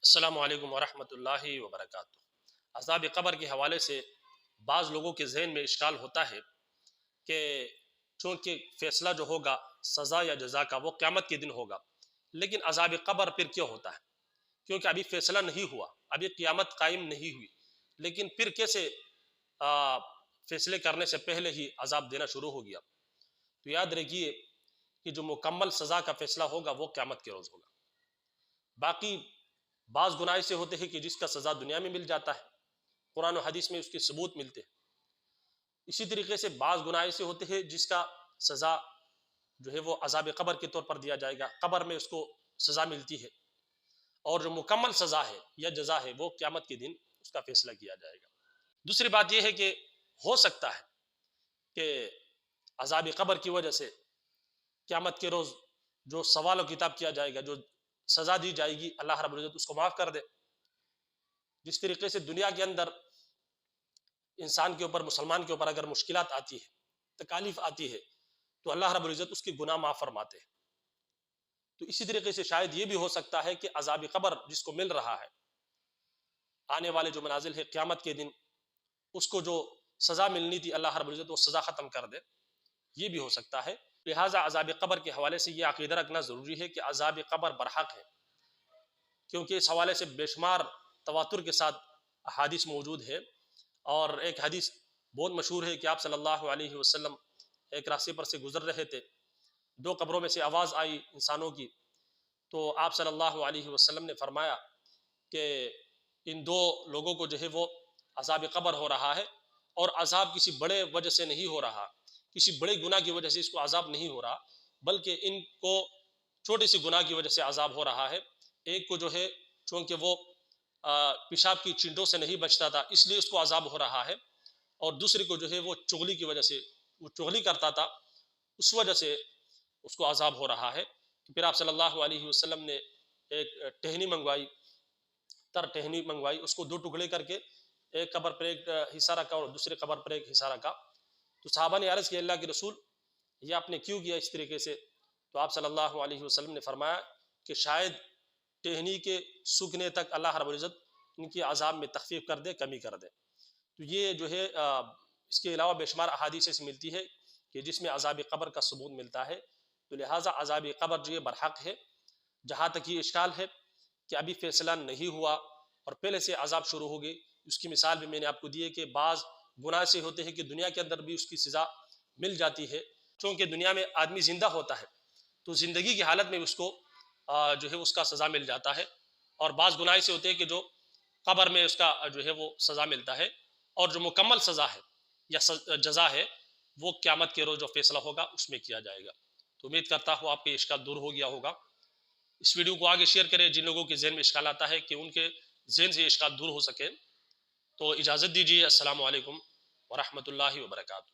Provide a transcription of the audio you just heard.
السلام علیکم ورحمۃ اللہ وبرکاتہ۔ عذاب قبر کے حوالے سے بعض لوگوں کے ذہن میں اشکال ہوتا ہے کہ چونکہ فیصلہ جو ہوگا سزا یا جزا کا وہ قیامت کے دن ہوگا، لیکن عذاب قبر پھر کیوں ہوتا ہے؟ کیونکہ ابھی فیصلہ نہیں ہوا، ابھی قیامت قائم نہیں ہوئی، لیکن پھر کیسے فیصلے کرنے سے پہلے ہی عذاب دینا شروع ہو گیا؟ تو یاد رکھیے کہ جو مکمل سزا کا فیصلہ ہوگا وہ قیامت کے روز ہوگا۔ باقی بعض گناہ سے ہوتے ہیں کہ جس کا سزا دنیا میں مل جاتا ہے، قرآن و حدیث میں اس کے ثبوت ملتے ہیں۔ اسی طریقے سے بعض گناہ سے ہوتے ہیں جس کا سزا جو ہے وہ عذاب قبر کے طور پر دیا جائے گا، قبر میں اس کو سزا ملتی ہے، اور جو مکمل سزا ہے یا جزا ہے وہ قیامت کے دن اس کا فیصلہ کیا جائے گا۔ دوسری بات یہ ہے کہ ہو سکتا ہے کہ عذاب قبر کی وجہ سے قیامت کے روز جو سوال و کتاب کیا جائے گا، جو سزا دی جائے گی، اللہ رب العزت اس کو معاف کر دے۔ جس طریقے سے دنیا کے اندر انسان کے اوپر، مسلمان کے اوپر اگر مشکلات آتی ہے، تکالیف آتی ہے، تو اللہ رب العزت اس کے گناہ معاف فرماتے ہیں۔ تو اسی طریقے سے شاید یہ بھی ہو سکتا ہے کہ عذاب قبر جس کو مل رہا ہے، آنے والے جو منازل ہے قیامت کے دن، اس کو جو سزا ملنی تھی اللہ رب العزت وہ سزا ختم کر دے، یہ بھی ہو سکتا ہے۔ لہٰذا عذاب قبر کے حوالے سے یہ عقیدہ رکھنا ضروری ہے کہ عذاب قبر برحق ہے، کیونکہ اس حوالے سے بے شمار تواتر کے ساتھ احادیث موجود ہے۔ اور ایک حدیث بہت مشہور ہے کہ آپ صلی اللہ علیہ وسلم ایک راستے پر سے گزر رہے تھے، دو قبروں میں سے آواز آئی انسانوں کی، تو آپ صلی اللہ علیہ وسلم نے فرمایا کہ ان دو لوگوں کو جو ہے وہ عذاب قبر ہو رہا ہے، اور عذاب کسی بڑے وجہ سے نہیں ہو رہا، کسی بڑے گناہ کی وجہ سے اس کو عذاب نہیں ہو رہا، بلکہ ان کو چھوٹی سی گناہ کی وجہ سے عذاب ہو رہا ہے۔ ایک کو جو ہے چونکہ وہ پیشاب کی چینٹوں سے نہیں بچتا تھا اس لیے اس کو عذاب ہو رہا ہے، اور دوسرے کو جو ہے وہ چغلی کی وجہ سے، وہ چغلی کرتا تھا اس وجہ سے اس کو عذاب ہو رہا ہے۔ تو پھر آپ صلی اللہ علیہ وسلم نے ایک ٹہنی منگوائی، تر ٹہنی منگوائی، اس کو دو ٹکڑے کر کے ایک قبر پر ایک حصہ رکھا اور دوسرے قبر پر ایک حصہ رکھا۔ تو صحابہ نے عرض کیا اللہ کے رسول یہ آپ نے کیوں کیا اس طریقے سے؟ تو آپ صلی اللہ علیہ وسلم نے فرمایا کہ شاید ٹہنی کے سوکھنے تک اللہ رب العزت ان کی عذاب میں تخفیف کر دے، کمی کر دے۔ تو یہ جو ہے اس کے علاوہ بے شمار احادیث سے ملتی ہے کہ جس میں عذاب قبر کا ثبوت ملتا ہے۔ تو لہٰذا عذاب قبر جو یہ برحق ہے۔ جہاں تک یہ اشکال ہے کہ ابھی فیصلہ نہیں ہوا اور پہلے سے عذاب شروع ہو گئی، اس کی مثال بھی میں نے آپ کو دی ہے کہ بعض گناہ سے ہوتے ہیں کہ دنیا کے اندر بھی اس کی سزا مل جاتی ہے، چونکہ دنیا میں آدمی زندہ ہوتا ہے تو زندگی کی حالت میں اس کو جو ہے اس کا سزا مل جاتا ہے، اور بعض گناہ سے ہوتے ہیں کہ جو قبر میں اس کا جو ہے وہ سزا ملتا ہے، اور جو مکمل سزا ہے یا جزا ہے وہ قیامت کے روز جو فیصلہ ہوگا اس میں کیا جائے گا۔ تو امید کرتا ہوں آپ کے اشکال دور ہو گیا ہوگا۔ اس ویڈیو کو آگے شیئر کریں جن لوگوں کے ذہن میں اشکال آتا ہے کہ ان کے ذہن سے اشکال دور ہو سکے۔ تو اجازت دیجیے، السلام علیکم ورحمۃ اللہ وبرکاتہ۔